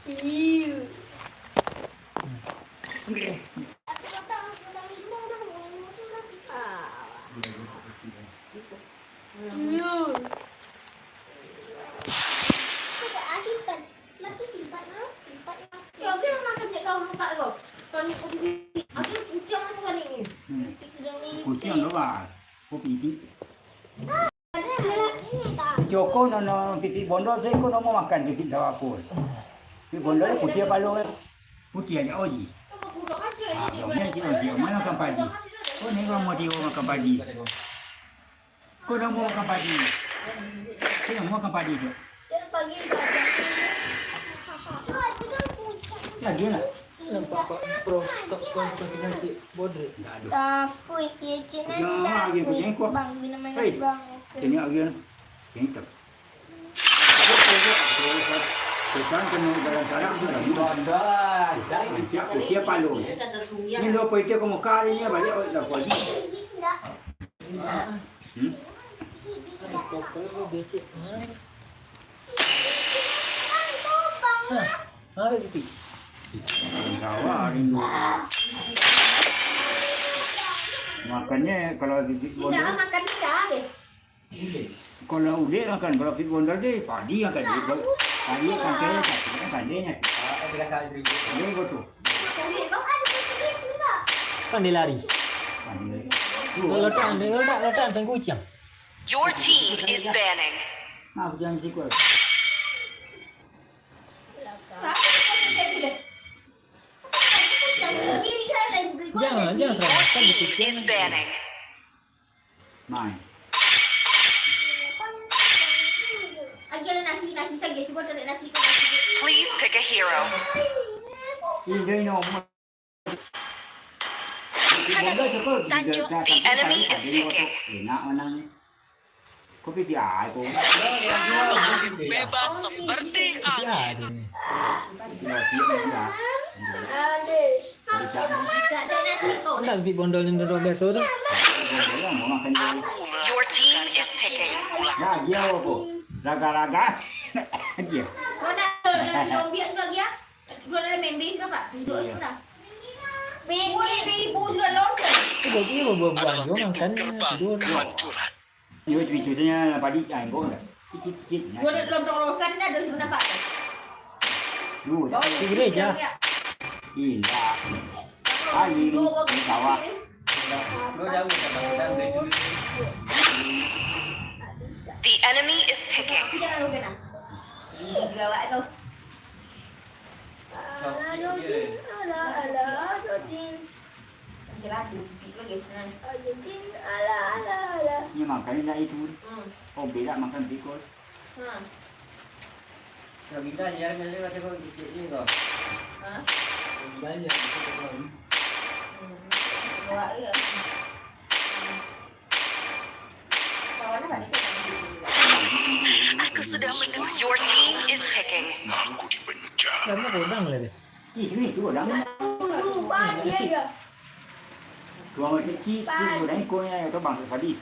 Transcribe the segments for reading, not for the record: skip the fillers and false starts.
Ciu. Ciu. Kucing đó bà, cô bị tí. Joko no pipi bondo saya ko no mau makan pipi dawa ko. Pipi bondo ko dia balo. Putih aja oji. Yang dia oji, mana makan padi. Ko ni ko mau dia makan padi. Ko no mau makan padi. Dia mau makan padi tu. Ya dia lah. Nampak Pak Pro stop konsentrasi bodre. Tapi kitchen Jangan lagi punya ko. Bang, namanya Hei. bang. Ini lagi. Ini tak. Sekarang kena jalan-jalan tu dah. Siap siap palu. Ni lo pergi ke muka ni balik dah pagi. Pokoknya becek. Ada gitu. Kawan rindu. Makannya kalau di bondo. Jangan makan dia deh. Kalau udah makan kalau di bondo deh padi yang kan di padi kan kaya kan padanya. Ini betul. Kan dia lari. Letak tengku kucing. Your team is banning. Nah, jangan sikut. Jangan Your serahkan di team is kucing. banning. Main. Nasi saja, cuba tarik nasi ke Please pick a hero. Ini no. Sanjo, the enemy is picking. Enak menang. Kopi dia aku. Bebas seperti angin. Hendak pergi bondol yang duduk biasa tu. Your team is picking. Ya, dia apa? Raga-raga. Dia. Kau nak lombia sudah dia? Kau nak member sudah pak? Duduk sudah. Boleh ibu sudah lombia. Tu bagi buat orang kan tidur. Dia cucunya padi anggo dah. Sikit-sikit. Kau nak lombong rosan dah dah sudah dapat. Lu. Di gereja. Gila. Ali ni kawah. The enemy is picking. Jangan lu kena. Gawat kau. Ni makan dah itu. Oh, beda makan pikul. Kabinda यार मैंने कहा देखो ये को Hah? kabinda यार Gawat ya. Kawan apa ni? Aku sudah mendengar. Your team is picking. Karena orang lah dia. Ini tu orang. Tuang kecil tu orang ikutnya itu bang tadi.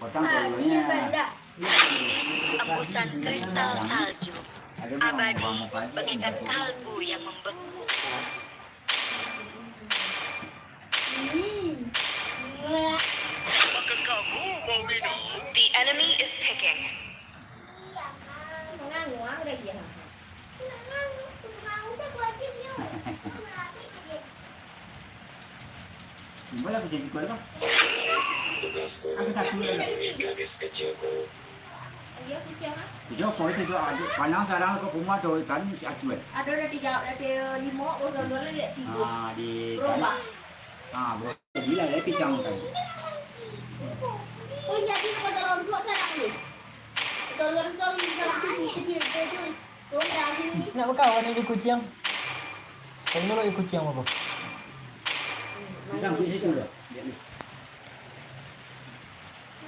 Potong kolornya. Embusan kristal salju. Abadi bagaikan kalbu yang membeku. Apakah kamu mau minum? The enemy is picking. Menganguang dah dia. Boleh aku jadi kuat kan? Aku tak kuat. Dia kecil ah. Jadi kau itu tu ada panang sarang kau rumah tu kan acuan. Ada dah 5, baru lihat 3. Ah di Berubah. boleh. Gila dia pisang kan. Oh jadi kau dalam suat sarang ni. Dalam dalam tu. Tu dah ni. Nak berkawan dengan kucing. Sekarang dulu ikut kucing apa? Pisang itu dah.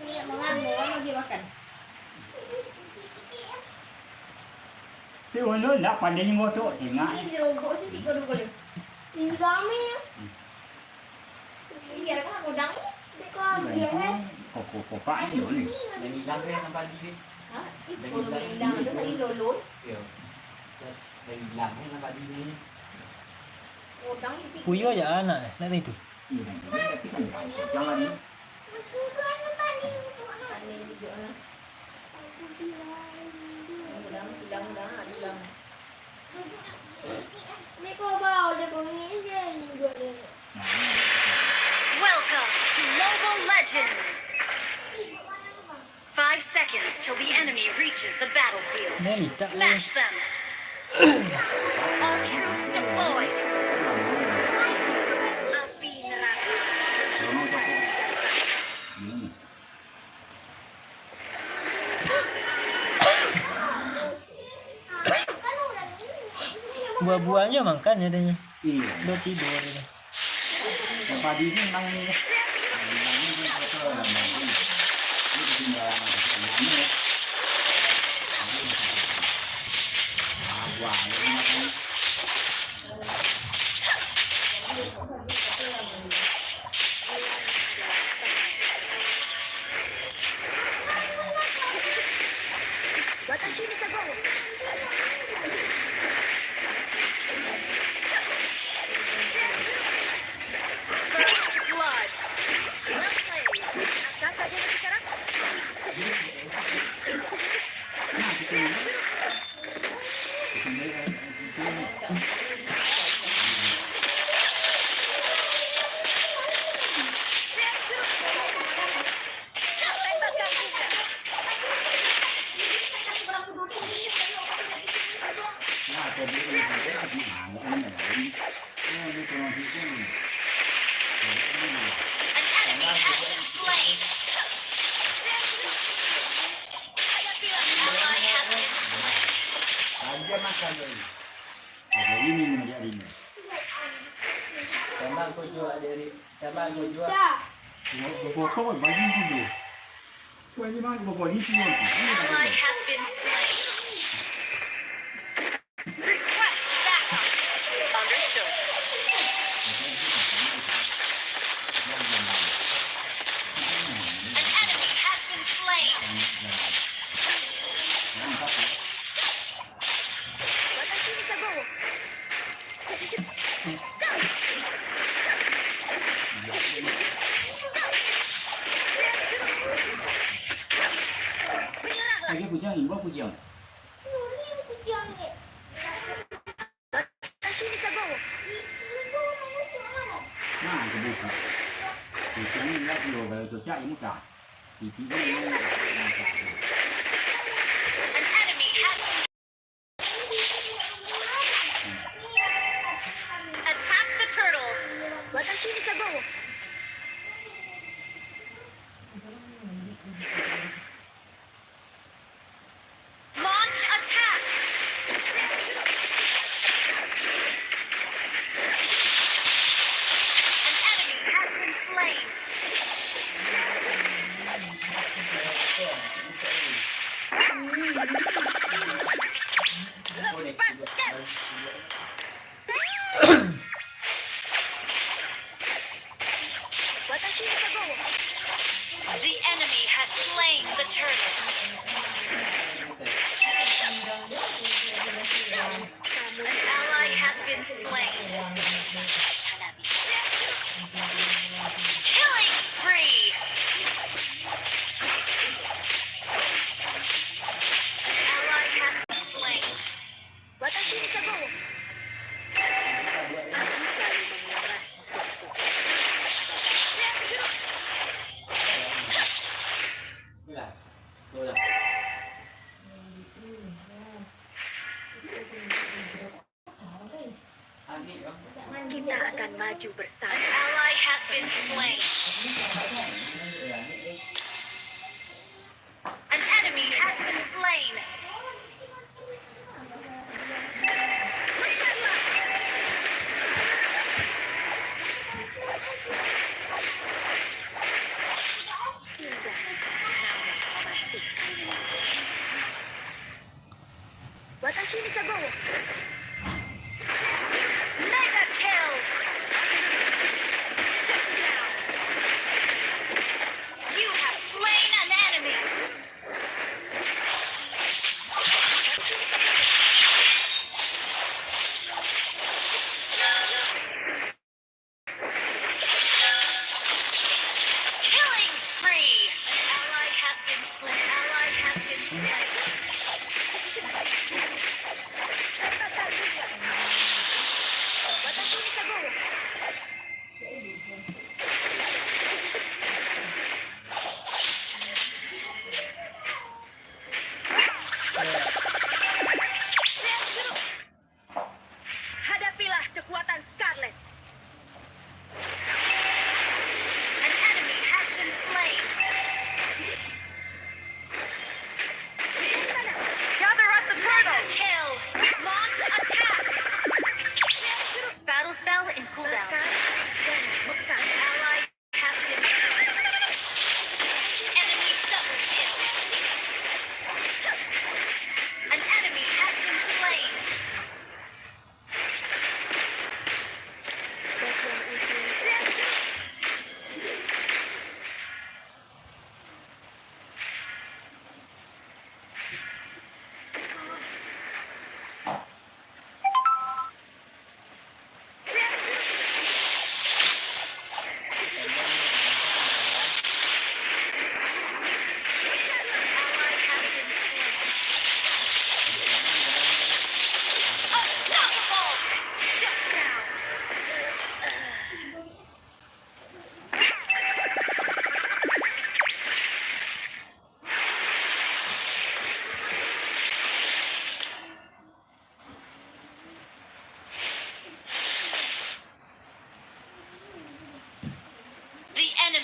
Ni menganguang lagi makan. Tapi orang nak pandai ni motor tengah. Ini rogok ni 3 dulu. Ini ramai ya. Ini ada kan godang ni? Dekat dia kan. Kok pak ni boleh. yang hilang kan sampai di Ha? Itu hilang tu tadi lolot. ya Dari bilangnya nampak ini. Udang itu. Puyo aja anak, nak itu. Iya, tapi kan jalan ni. Panen juga lah. Udang ada. Ni kau bawa je kau ni dia juga ni. Welcome to Mobile Legends. 5 seconds till the enemy reaches the battlefield. Ni licak ni. Smash them. All troops deployed. Api neraka. Memang tak. Ini. Buah-buahnya makan ya adanya. Iya. Udah tidur dia. Yang padi ni memang ni. Ini dia kata ini tinggal ni. Wah, ini makan. First blood. Well played. Saan ka din sekarang? Tembakan juga. Nah, jadi ini ada di mana ini? Ini tolong sini. An enemy has been slain. Ally has been slain. Aja makan dulu. Ada ini menjadi ini. Tambah kau jual dari. Tambah kau jual. Dah. Pokok bagi dulu. Kau ini mana pokok ini semua. Ally has been slain. Request backup. Understood. An enemy has been slain. Lagi pujian ini, buat pujian. Ni kucing ni. Nah, itu buka. Pujian ini lah dulu, kalau tu cak ini muka. Titi ini muka. An enemy has attack the turtle. Launch attack. An enemy has been slain. The enemy has slain the turtle. An ally has been slain. Killing spree. An ally has been slain. Itulah. Betul lah. Kita akan maju bersama. An ally has been slain. An enemy has been slain. Mega kill. You have slain an enemy.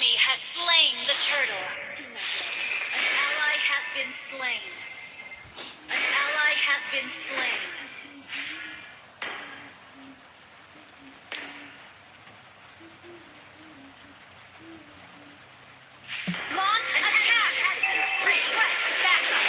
enemy has slain the turtle. An ally has been slain. An ally has been slain. Launch attack has been slain. Request backup.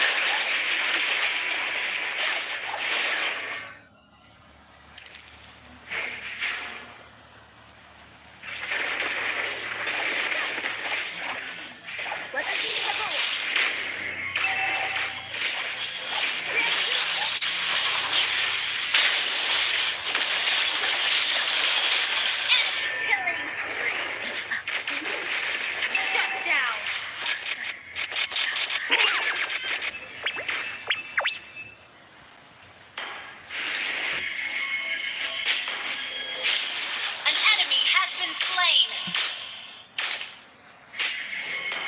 Killing spree. Shut down. An enemy has been slain.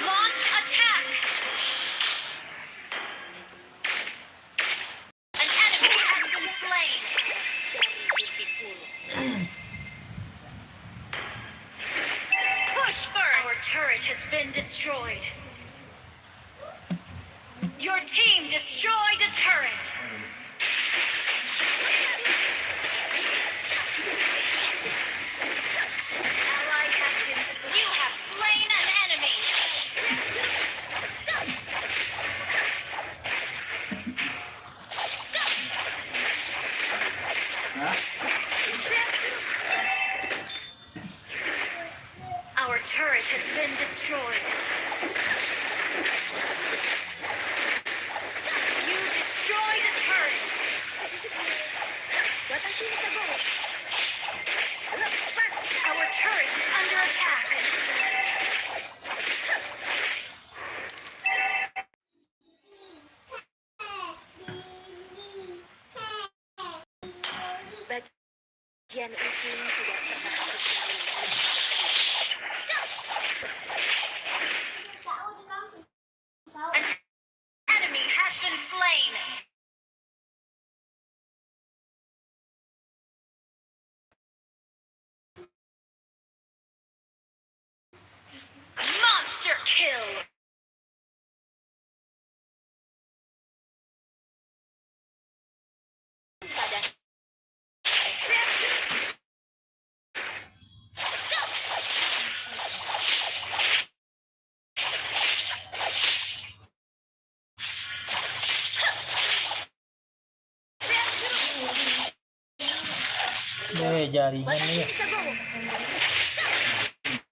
Launch attack. An enemy has been slain. Push first. Our turret has been destroyed. Your team destroyed a turret. Ally has been slain. You have slain an enemy. Our turret has been destroyed. You destroyed a turret. Our turret is under attack. Bagian ujung tidak pernah An enemy has been slain. Monster kill. jaringan nih.